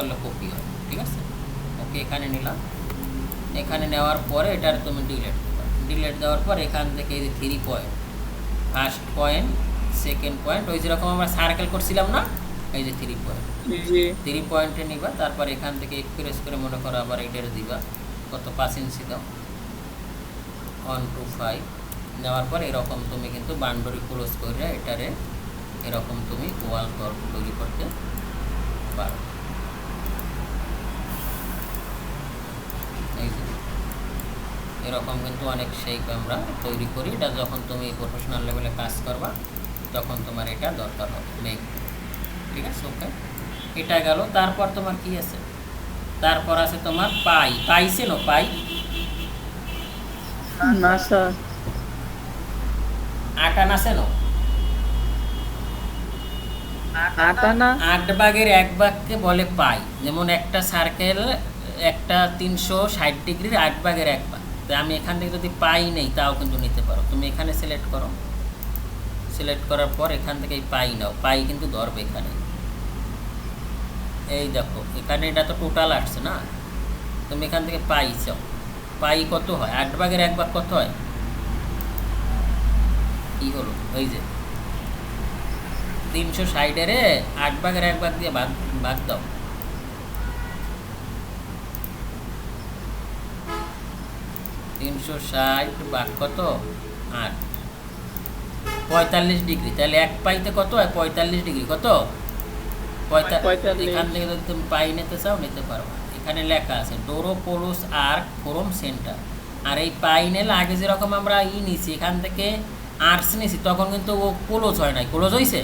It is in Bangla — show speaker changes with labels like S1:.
S1: করলে কপি হয়, ঠিক আছে। ওকে, এখানে নিলাম। এখানে নেওয়ার পরে এটার তুমি ডিলেট দেওয়ার পর এখান থেকে এই যে 3 point, first point, second point, ওই যেরকম আমরা সার্কেল করছিলাম না, এই যে 3 পয়েন্ট, 3 পয়েন্টে নিবা। তারপর এখান থেকে প্রেস করে মনে করো আবার এটার দিবা, কত 5 ইঞ্চি দাও, 1 2 5 নেওয়ার পর এরকম তুমি কিন্তু বাউন্ডারি ক্লোজ করে এটারে এরকম তুমি ওয়াল তৈরি করতে পারো। এই যে এরকম কিন্তু অনেক শেপ আমরা তৈরি করি। এটা যখন তুমি প্রফেশনাল লেভেলে কাজ করবা তখন তোমার এটা দরকার হবে মেক, ঠিক আছে। ওকে, এটা গেল। তারপর তোমার কি আছে, তারপর আছে তোমার পাই চেনো পাই?
S2: না স্যার।
S1: 8 আনা চেনো?
S2: 8 আনা
S1: 8 ভাগের 1 ভাগকে বলে পাই। যেমন একটা সার্কেল একটা 360 ডিগ্রির 8 ভাগের 1 ভাগ। তো আমি এখান থেকে যদি পাই নেই তাও কিন্তু নিতে পারো। তুমি এখানে সিলেক্ট করো, সিলেক্ট করার পর এখান থেকে এই পাই নাও, পাই কিন্তু ধরবে এখানে। এই দেখো এখানে এটা তো টোটাল আসছে না, তুমি এখান থেকে পাই চাও। পাই কত হয়, 8 ভাগের 1 ভাগ কত হয়, কি হলো, ওই যে 360-এর 8 ভাগের 1 ভাগ দিয়ে ভাগ দাও। 360 ভাগ কত, 8, 45 ডিগ্রি। তাহলে 1 পাইতে কত হয়, 45 ডিগ্রি। কত, 45। এখান থেকে যদি তুমি পাই নিতে চাও নিতে পারো। এখানে লেখা আছে ডোরোপোলোস আর্ক ফ্রম সেন্টার। আর এই পাই নিলে আগে যেরকম আমরা নিছি এখান থেকে আর্টস নিছি, তখন কিন্তু ও ক্লোজ হয় নাই, ক্লোজ হয়েছে।